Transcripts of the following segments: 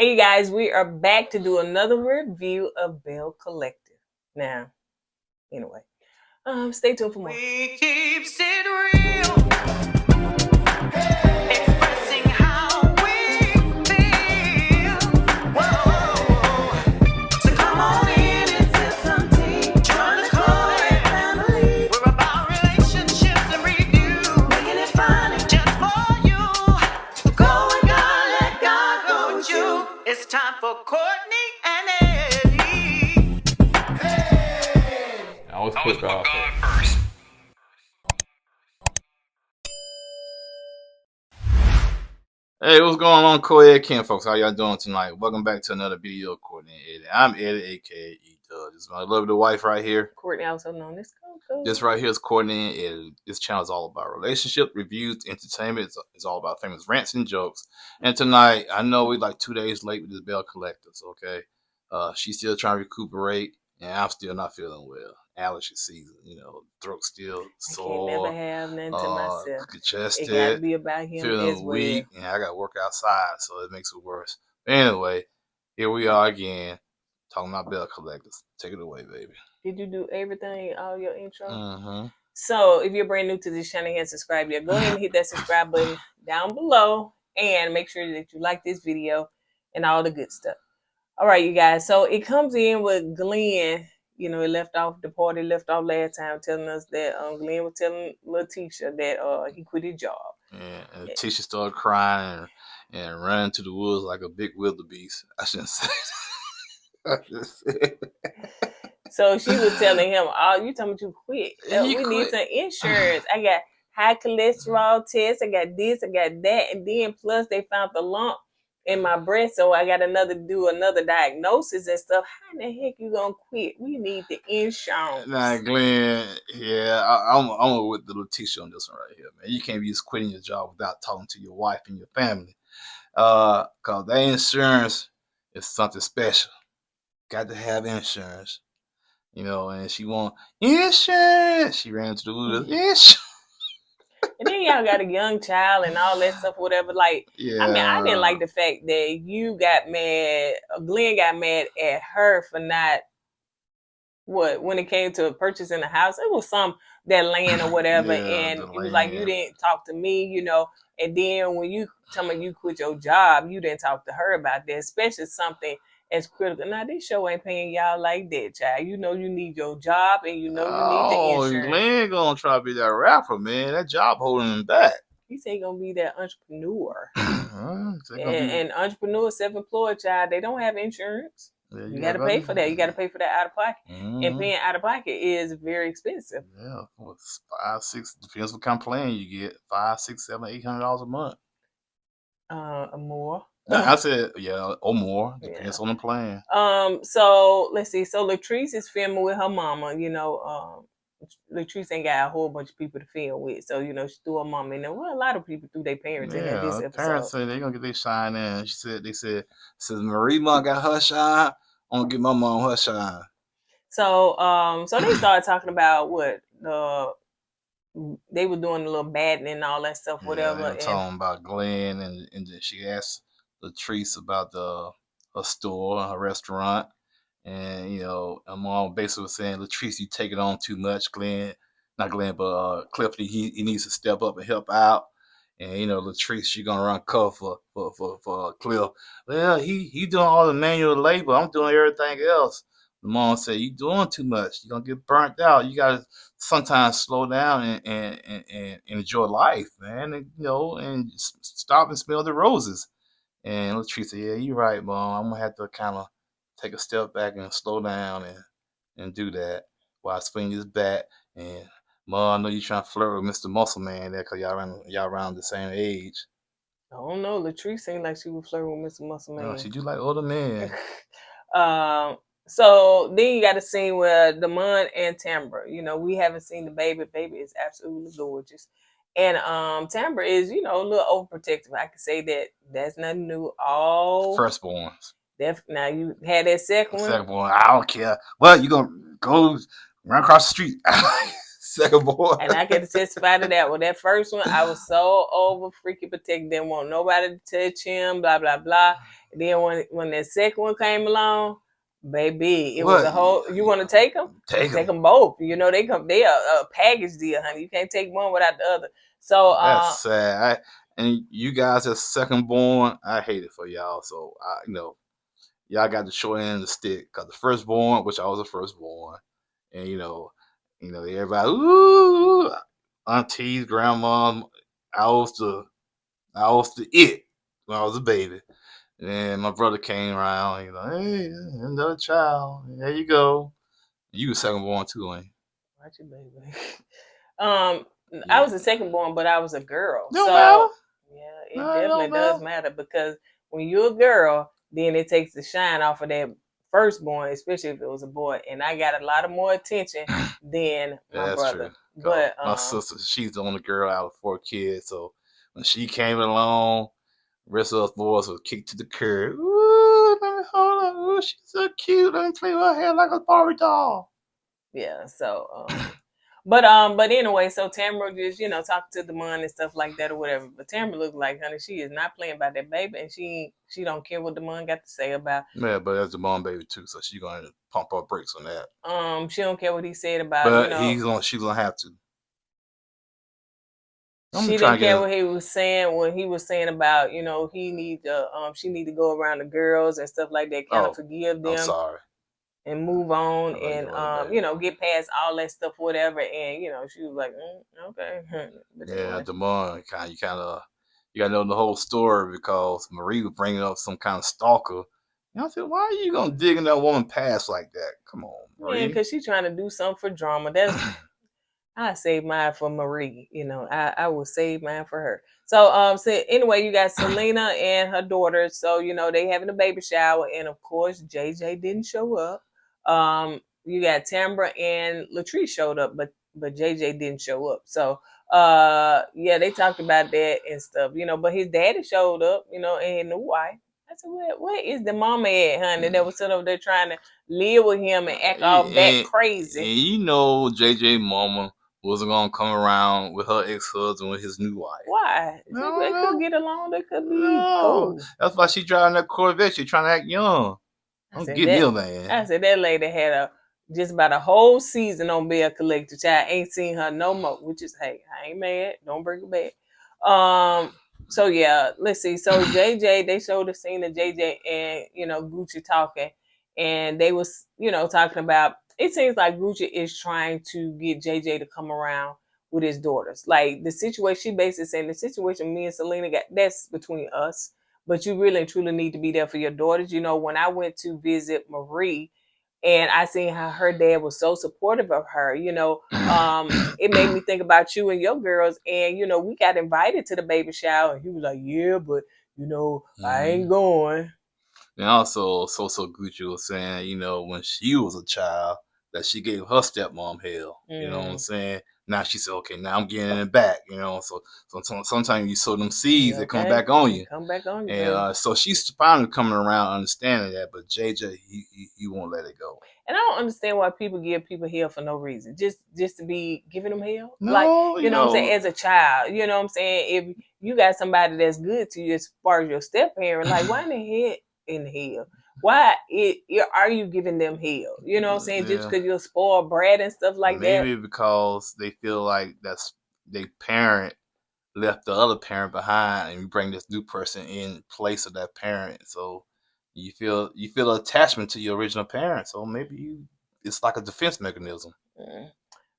Hey, you guys, we are back to do another review of Belle Collective. Now, anyway, stay tuned for more. We keep it real, expressing how we feel. Whoa. So come on in and sip some tea. Join the KoEd family. We're about relationships and review, making it fun and just for you. Go with God, let God go with you. It's time for KOURTNEY and Eddie. I always put God first. Hey, what's going on, KoEd Camp, folks? How y'all doing tonight? Welcome back to another video of KoURTNEY and Eddie. I'm Eddie, aka E-Dub. This is my lovely wife right here. Kourtney, also known as Coco. This right here is KoURTNEY and Eddie. This channel is all about relationship, reviews, entertainment. It's all about famous rants and jokes. And tonight, I know we're like 2 days late with this Belle Collective, okay? She's still trying to recuperate, and I'm still not feeling well. Allergy season, throat still sore. I can't never have nothing to myself. Congested. It gotta be about him feeling as well. weak, and I got to work outside, so it makes it worse. But anyway, here we are again, talking about Belle Collectors. Take it away, baby. Did you do everything, all your intro? Mm-hmm. So if you're brand new to this channel and subscribe yet, go ahead and hit that subscribe button down below and make sure that you like this video and all the good stuff. All right, you guys. So it comes in with Glen. The party left off last time telling us that Glen was telling Lateshia that he quit his job. Yeah, and Lateshia started crying and running to the woods like a big wildebeest. I shouldn't say that. So she was telling him, "Oh, you talking about you quit? We need some insurance. I got high cholesterol tests. I got this. I got that, and then plus they found the lump in my breast, so I got do another diagnosis and stuff. How in the heck you gonna quit? We need the insurance." Nah, Glen, yeah, I'm with the Lateshia on this one right here, man. You can't be just quitting your job without talking to your wife and your family, cause that insurance is something special. Got to have insurance, and she want insurance. She ran into the woods, insurance. And then y'all got a young child and all that stuff, whatever. Like, Yeah. I mean, I didn't like the fact that you got mad. Glen got mad at her for not when it came to purchasing a house. It was that land or whatever, and it was like you didn't talk to me, And then when you tell me you quit your job, you didn't talk to her about that, especially something as critical. Now this show ain't paying y'all like that, child. You need your job and you need the insurance. Glen gonna try to be that rapper, man. That job holding him back. He said he gonna be that entrepreneur. And entrepreneur, self-employed, child, they don't have insurance. Yeah, you got to pay for that. You got to pay for that out of pocket. Mm-hmm. And paying out of pocket is very expensive. Yeah, $5, $6 depends what kind of plan you get. $500, $600, $700, $800 a month. More. I said, yeah, or more. Depends on the plan. So let's see. So Latrice is filming with her mama. Latrice ain't got a whole bunch of people to film with, so she threw her mama in there. Well, a lot of people threw their parents in there this episode. Parents say they gonna get their shine in. They said Marie mom got her shine. I'm gonna get my mom her shine. So they started talking about what they were doing a little batting and all that stuff, whatever. They were talking about Glen, and then she asked Latrice about her store, her restaurant. And, her mom basically was saying, Latrice, you take it on too much. Not Glen, but Clifton, he needs to step up and help out. And, Latrice, she going to run cover for Cliff. Well, he doing all the manual labor. I'm doing everything else. The mom said, you doing too much. You're going to get burnt out. You got to sometimes slow down and enjoy life, man. And stop and smell the roses. And Latrice said, yeah, you're right, Mom. I'm going to have to kind of take a step back and slow down and do that while I swing this bat. And Mom, I know you're trying to flirt with Mr. Muscle Man there because y'all around the same age. I don't know. Latrice seemed like she was flirting with Mr. Muscle Man. No, she do like older men. So then you got a scene where Damon and Tambra, we haven't seen the baby. Baby is absolutely gorgeous. And Tambra is, a little overprotective. I can say that's nothing new. All firstborns. Now you had that second one. Second one, I don't care. Well, you gonna go run across the street. second boy. And I can testify to that. With that first one, I was so over freaking protected. Didn't want nobody to touch him, blah, blah, blah. And then when that second one came along, baby, it was a whole, you want to take them? Take them both. You know, they are a package deal, honey. You can't take one without the other. So, that's sad. And you guys as second born, I hate it for y'all. So, y'all got the short end of the stick. Because the firstborn, which I was a firstborn, and everybody, ooh, aunties, grandma, I was the it when I was a baby. And then my brother came around, hey, another child. There you go. You was second born too, ain't you? Watch it, baby. I was the second born, but I was a girl. Don't matter. Yeah, it definitely does matter because when you're a girl, then it takes the shine off of that firstborn, especially if it was a boy. And I got a lot of more attention than my brother. True. But my sister, she's the only girl out of 4 kids, so when she came along, the rest of us boys were kicked to the curb. Ooh, let me hold up. Ooh, she's so cute. Let me play with her hair like a Barbie doll. Yeah, so but anyway, so Tamara just, talking to the mom and stuff like that or whatever. But Tamara looked like, honey, she is not playing by that baby, and she don't care what the mom got to say about. Yeah, but that's the mom baby too, so she's gonna pump her brakes on that. She don't care what he said about. But she's gonna have to. She didn't care what he was saying when he was saying about, he need to she need to go around the girls and stuff like that, kind of forgive them. I'm sorry. And move on and get past all that stuff, whatever. And she was like, okay. But yeah, the mom you gotta know the whole story because Marie was bringing up some kind of stalker. And I said, why are you gonna dig in that woman past like that? Come on, Marie. Yeah, because she's trying to do something for drama. That's I saved mine for Marie. I will save mine for her. So anyway, you got Selena and her daughter. So they having a baby shower, and of course JJ didn't show up. You got Tambra and Latrice showed up, but JJ didn't show up. So yeah, they talked about that and stuff, but his daddy showed up, and his new wife. I said, where is the mama at, honey? That was sitting over there trying to live with him and act all back crazy. And JJ mama wasn't gonna come around with her ex-husband with his new wife. Why? They could get along. They could be cool. That's why she driving that Corvette. She trying to act young. I'm getting ill, man. I said that lady had just about a whole season on Belle Collective. I ain't seen her no more. Which is, hey, I ain't mad. Don't bring it back. So yeah, let's see. So JJ, they showed the scene of JJ and Gucci talking, and they was talking about. It seems like Gucci is trying to get JJ to come around with his daughters. Like the situation, she basically saying the situation me and Selena got, that's between us. But you really and truly need to be there for your daughters. When I went to visit Marie and I seen how her dad was so supportive of her, it made me think about you and your girls. And, we got invited to the baby shower. And he was like, yeah, but, I ain't going. And also, Gucci was saying, when she was a child, that she gave her stepmom hell. You know what I'm saying? Now she said, okay, now I'm getting it back. So sometimes you sow them seeds, they come back on you. And so she's finally coming around understanding that, but JJ, he won't let it go. And I don't understand why people give people hell for no reason. Just to be giving them hell. No, like, you know what I'm saying? As a child, you know what I'm saying? If you got somebody that's good to you as far as your step parent, like why in the hell? Why are you giving them hell? You know what I'm saying? Yeah. Just because you're spoiled brat and stuff like that. Maybe because they feel like that's their parent left the other parent behind, and you bring this new person in place of that parent. So you feel attachment to your original parent. So maybe it's like a defense mechanism. Mm.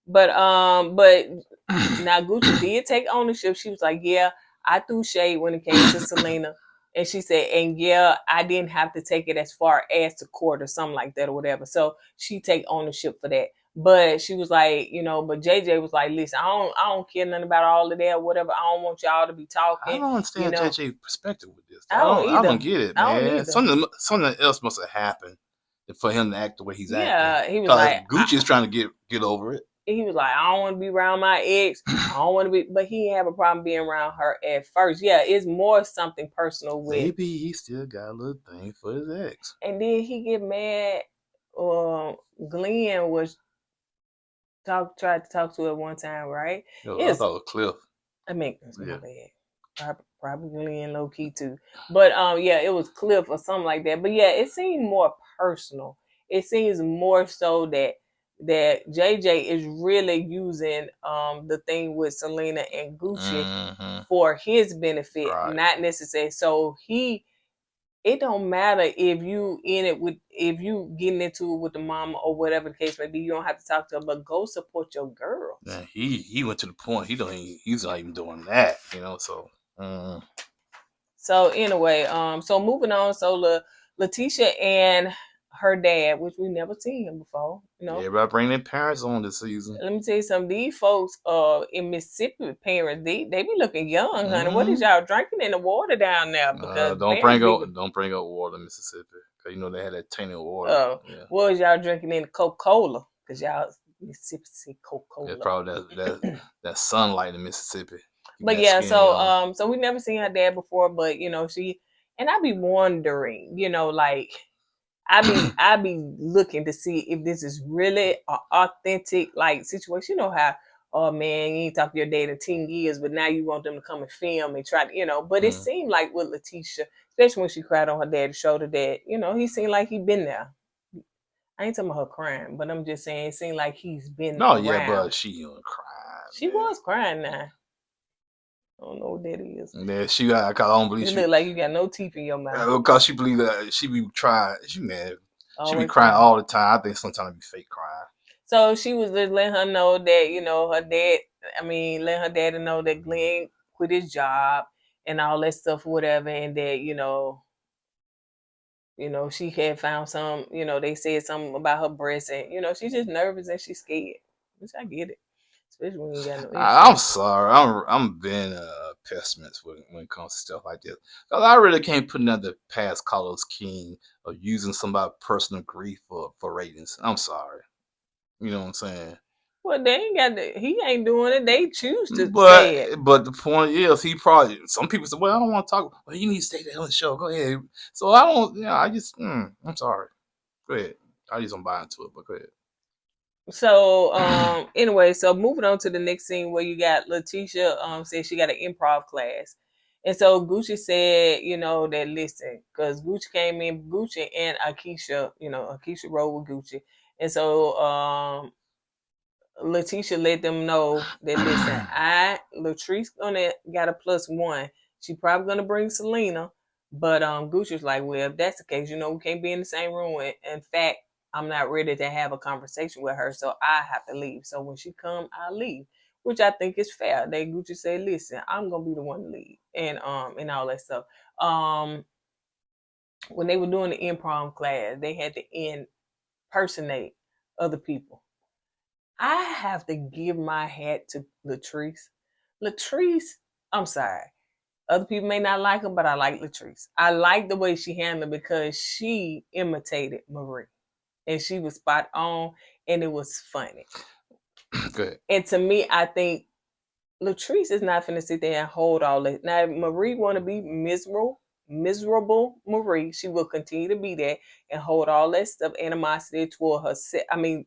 But now Gucci did take ownership. She was like, yeah, I threw shade when it came to Selena. And she said, and yeah, I didn't have to take it as far as to court or something like that or whatever. So she take ownership for that. But she was like, but JJ was like, listen, I don't care nothing about all of that or whatever. I don't want y'all to be talking. I don't understand JJ's perspective with this. I don't get it, man. Something else must have happened for him to act the way he's acting. Yeah, he was like, Gucci's trying to get over it. He was like, I don't want to be around my ex. I don't want to be, but he didn't have a problem being around her at first. Yeah, it's more something personal with. Maybe he still got a little thing for his ex. And then he get mad. Glen was tried to talk to her one time, right? I thought it was Cliff. I mean, it's my bad. Probably in low key too. But yeah, it was Cliff or something like that. But yeah, it seemed more personal. It seems more so that JJ is really using the thing with Selena and Gucci for his benefit, not necessarily. So it don't matter if you if you getting into it with the mama or whatever the case may be. You don't have to talk to her, but go support your girls. Yeah, he went to the point he's not even doing that, So. So anyway, so moving on. So Lateshia and her dad, which we never seen him before, Yeah, everybody bring their parents on this season. Let me tell you something. These folks, in Mississippi, parents, they be looking young, honey. What is y'all drinking in the water down there? Because don't bring up water in Mississippi, because they had that tainted water. What is y'all drinking in Coca-Cola? Because y'all Mississippi say Coca-Cola. It's probably that sunlight in Mississippi. But yeah, so we never seen her dad before, but she, and I be wondering, like I be looking to see if this is really an authentic like situation. You know how, oh man, you ain't talked to your dad in 10 years, but now you want them to come and film and try to, but it seemed like with Lateshia, especially when she cried on her dad's shoulder, that, he seemed like he been there. I ain't talking about her crying, but I'm just saying it seemed like he's been around. Yeah, but she crying. She was crying now. I don't know what that is. Yeah, I don't believe you look like you got no teeth in your mouth. Because she believe that she be trying. She be crying all the time. I think sometimes it be fake crying. So she was just letting her know that her dad. I mean, letting her dad know that Glen quit his job and all that stuff, whatever, and that she had found some. They said something about her breast, and she's just nervous and she's scared. Which I get it. Especially when you got no issue. I'm sorry. I'm being a pessimist when it comes to stuff like this. Because I really can't put another past Carlos King of using somebody's personal grief for ratings. I'm sorry. You know what I'm saying? Well, they ain't he ain't doing it. They choose to say it. But the point is, some people say, well, I don't want to talk. Well, you need to stay there on the show. Go ahead. So I don't, I just, I'm sorry. Go ahead. I just don't buy into it, but go ahead. So anyway, so moving on to the next scene where you got Lateshia said she got an improv class. And so Gucci said, that listen, because Gucci came in, Gucci and Akeisha, Akeisha rode with Gucci. And so Lateshia let them know that listen, Latrice got a +1. She probably gonna bring Selena, but Gucci's like, well, if that's the case, we can't be in the same room. In fact, I'm not ready to have a conversation with her, so I have to leave. So when she come, I leave, which I think is fair. They Gucci said, listen, I'm gonna be the one to leave, and all that stuff. When they were doing the improv class, they had to impersonate other people. I have to give my hat to Latrice. Latrice, I'm sorry. Other people may not like her, but I like Latrice. I like the way she handled it because she imitated Marie. And she was spot on, and it was funny. Good. And to me, I think Latrice is not finna sit there and hold all that. Now, if Marie want to be miserable Marie, she will continue to be that and hold all that stuff, animosity toward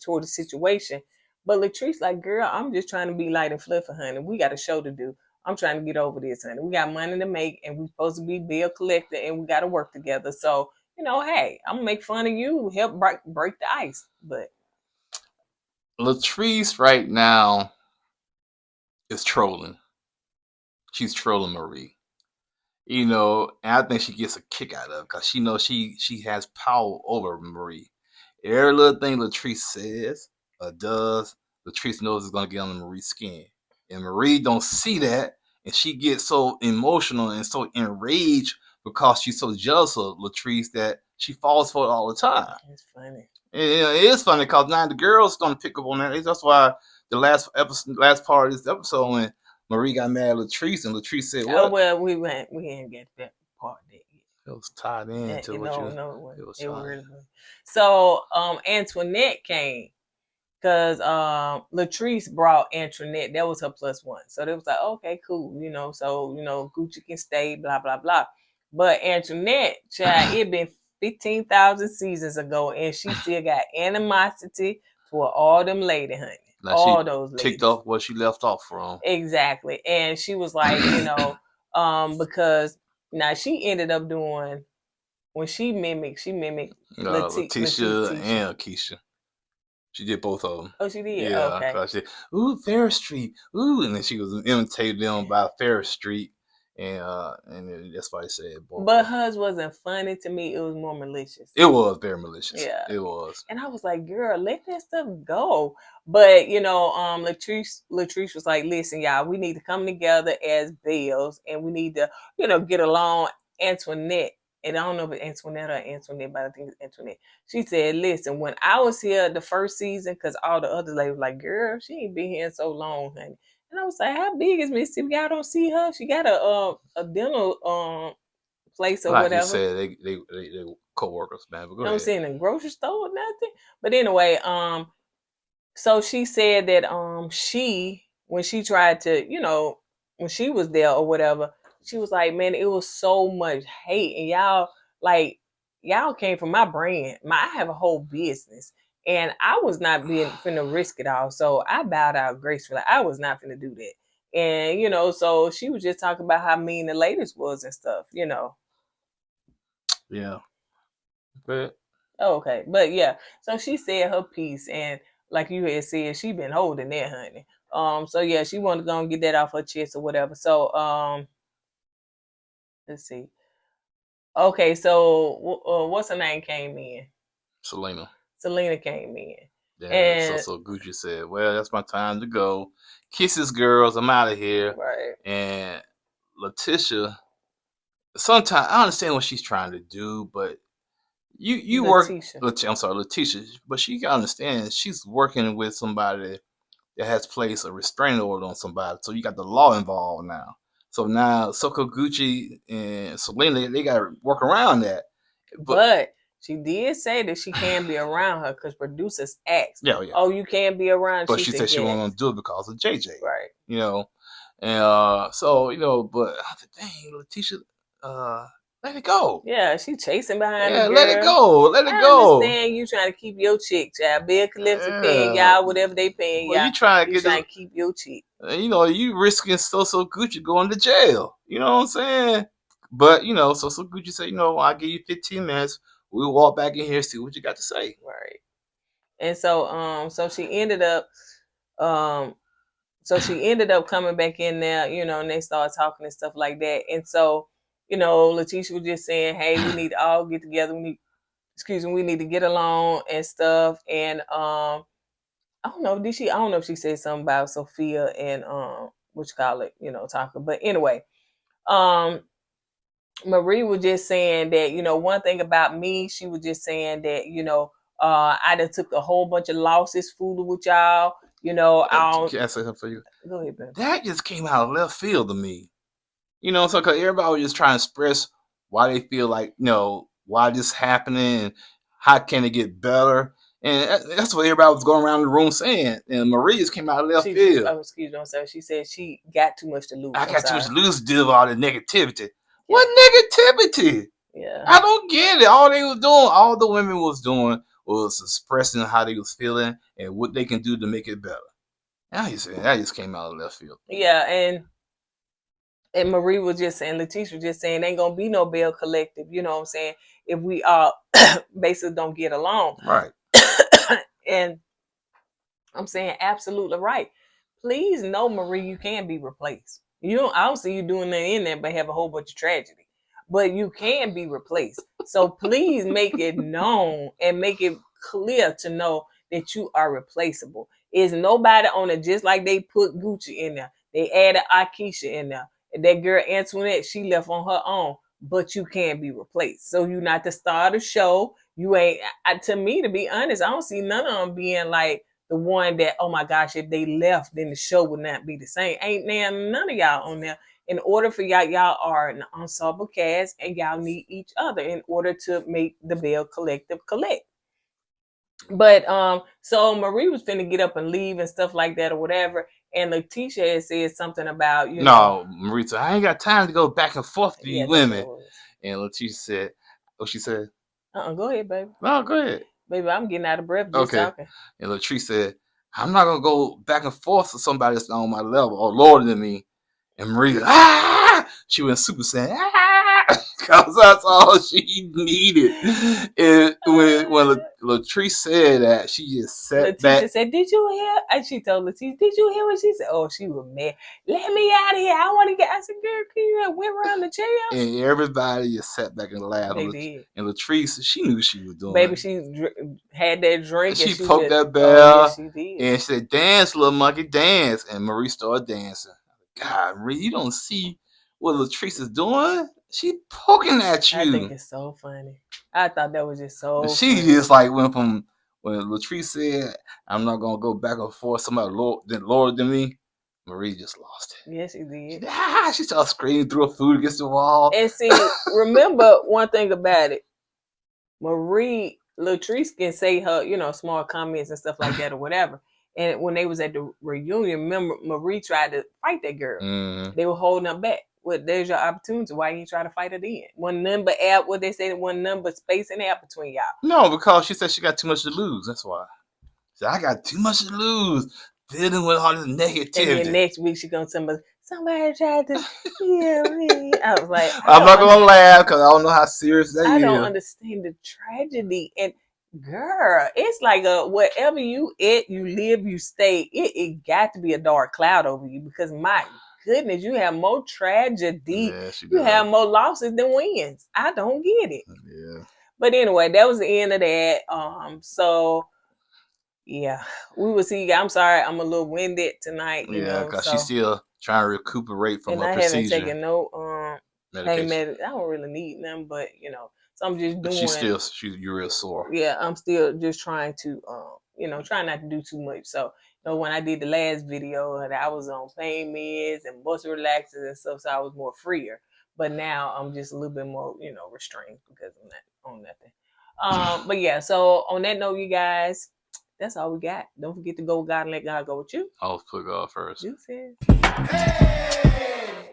toward the situation. But Latrice, like, girl, I'm just trying to be light and fluffy, honey. We got a show to do. I'm trying to get over this, honey. We got money to make, and we're supposed to be Belle Collective, and we got to work together. So, hey, I'm gonna make fun of you, help break the ice. But Latrice right now is trolling. She's trolling Marie. And I think she gets a kick out of it because she knows she has power over Marie. Every little thing Latrice says or does, Latrice knows is gonna get on Marie's skin. And Marie don't see that, and she gets so emotional and so enraged because she's so jealous of Latrice that she falls for it all the time. It's funny. It is funny because now the girls don't pick up on that. That's why the last part of this episode when Marie got mad at Latrice and Latrice said, "What?" Oh well, we didn't get that part yet. It was tied into what you. No, it was really. So Antoinette came because Latrice brought Antoinette. That was her +1. So they was like, okay, cool, So Gucci can stay, blah blah blah. But Antoinette, child, it been 15,000 seasons ago, and she still got animosity toward all them lady, honey. Like all she those ticked ladies. off what she left off from. Exactly. And she was like, because now she ended up doing when she mimicked Lateshia and Keisha. She did both of them. Oh, she did? Yeah, Okay. cause she said, "Ooh, Ferris Street, ooh," and then she was imitating them by Ferris Street, and that's why I said both. But hers wasn't funny to me. It was more malicious. It was very malicious. Yeah. It was. And I was like, girl, let that stuff go. But Latrice was like, listen, y'all, we need to come together as Bells and we need to, get along. Antoinette, and I don't know if it's Antoinette or Antoinette, but I think it's Antoinette. She said, listen, when I was here the first season, because all the other ladies were like, girl, she ain't been here in so long, honey. And I was like, how big is Mississippi? Y'all don't see her. She got a dental place or Like whatever. you said, they co-workers, man. But go ahead. I'm saying in the grocery store or nothing. But anyway, so she said that when she tried to, when she was there or whatever, she was like, man, it was so much hate, and y'all came from my brand. I have a whole business, and I was not being finna risk it all. So I bowed out gracefully. I was not finna do that. And so she was just talking about how mean the ladies was and stuff. Yeah. But Oh, okay. But yeah, so she said her piece, and like you had said, she been holding that, honey. So yeah, she wanted to go and get that off her chest or whatever. So let's see. Okay, so what's her name came in? Selena. Selena came in. Yeah. And So Gucci said, "Well, that's my time to go. Kisses, girls. I'm out of here." right. And Lateshia, sometimes I understand what she's trying to do, but you work. Lateshia. I'm sorry, Lateshia, but she got to understand she's working with somebody that has placed a restraining order on somebody, so you got the law involved now. So now Sogucci and Selena, they got to work around that. But she did say that she can't be around her because producers asked, yeah. "Oh, you can't be around." But she said she yes. wasn't gonna do it because of JJ. Right. And so but I said, dang, Lateshia, let it go. Yeah, she chasing behind Yeah, the girl. let it go. Let it I go. understand you trying to keep your chick, child. Belle Collective paying y'all whatever they paying Well, y'all. you trying to keep your chick. You risking So Gucci going to jail. You know what I'm saying? But So Gucci said, I'll give you 15 minutes. We'll walk back in here, see what you got to say. Right. And so she ended up coming back in there, and they started talking and stuff like that. And so, Lateshia was just saying, hey, we need to all get together. We need to get along and stuff. And I don't know, I don't know if she said something about Sophia and talking. But anyway, Marie was just saying that, one thing about me, she was just saying that, I done took a whole bunch of losses fooling with y'all. Can I say something for you? Go ahead, baby. That just came out of left field to me. So because everybody was just trying to express why they feel like, why this happening and how can it get better. And that's what everybody was going around the room saying. And Marie just came out of left field. Excuse me, I'm sorry. She said she got too much to lose. I got too much to lose to deal with all the negativity. Yeah. What negativity? Yeah. I don't get it. All the women was doing was expressing how they was feeling and what they can do to make it better. That just came out of left field. Yeah, and Marie was just saying, Lateshia was just saying, ain't gonna be no Belle Collective, you know what I'm saying, if we all basically don't get along. Right. And I'm saying absolutely right. Please know, Marie, you can be replaced. I don't see you doing nothing in there but have a whole bunch of tragedy. But you can be replaced. So please make it known and make it clear to know that you are replaceable. Is nobody on it, just like they put Gucci in there. They added Akeisha in there. And that girl Antoinette, she left on her own. But you can be replaced. So you're not the star of the show. You ain't, to me, to be honest, I don't see none of them being like the one that, oh my gosh, if they left, then the show would not be the same. Ain't there none of y'all on there. In order for y'all are an ensemble cast, and y'all need each other in order to make the Belle Collective collect. But so Marie was finna get up and leave and stuff like that or whatever, and Lateshia had said something about No, Marie said, I ain't got time to go back and forth with these women. And Lateshia said, what she said? Go ahead, baby. No, go ahead. Baby, I'm getting out of breath just talking. And Lateshia said, I'm not gonna go back and forth with somebody that's not on my level or lower than me. And Marie, she went Super Saiyan, because that's all she needed. And when Latrice said that, she just sat Lateshia back. said, "Did you hear?" And she told Lateshia, "Did you hear what she said?" Oh, she was mad. Let me out of here. I want to get. I said, "Girl, can you have went around the chair?" And everybody just sat back and laughed. They did. And Latrice, she knew what she was doing. Baby, she had that drink She and she poked just, that bell. oh, yes, she did. And she said, "Dance, little monkey, dance." And Marie started dancing. God, Marie, you don't see what Latrice is doing? She poking at you. I think it's so funny. I thought that was just so She funny. just like went from when Latrice said, "I'm not gonna go back and forth somebody lower than me." Marie just lost it. Yes, she did. She started screaming, threw her food against the wall. And see, remember one thing about it. Latrice can say her, small comments and stuff like that or whatever. And when they was at the reunion, remember Marie tried to fight that girl. Mm-hmm. They were holding her back. Well, there's your opportunity. Why you try to fight her then? One number app, what they say, one number space and app between y'all. No, because she said she got too much to lose. That's why. She said, I got too much to lose dealing with all this negativity. And then next week she gonna tell me, somebody tried to kill me. I was like, I'm not gonna laugh because I don't know how serious that is. I don't understand the tragedy. And girl, it's like whatever you eat, you live, you stay. It got to be a dark cloud over you because my goodness, you have more tragedy. Yeah, you have more losses than wins. I don't get it. Yeah. But anyway, that was the end of that. So yeah, we will see you guys. I'm sorry, I'm a little winded tonight. Yeah, because she's still trying to recuperate from her procedure. And I haven't taken no medication. I don't really need them, but so I'm just doing. You're real sore. Yeah, I'm still just trying to, trying not to do too much. So, when I did the last video, I was on pain meds and muscle relaxers and stuff, so I was more freer. But now I'm just a little bit more, restrained because I'm not on nothing. But yeah, so on that note, you guys, that's all we got. Don't forget to go with God and let God go with you. I'll put God first. You said. Hey!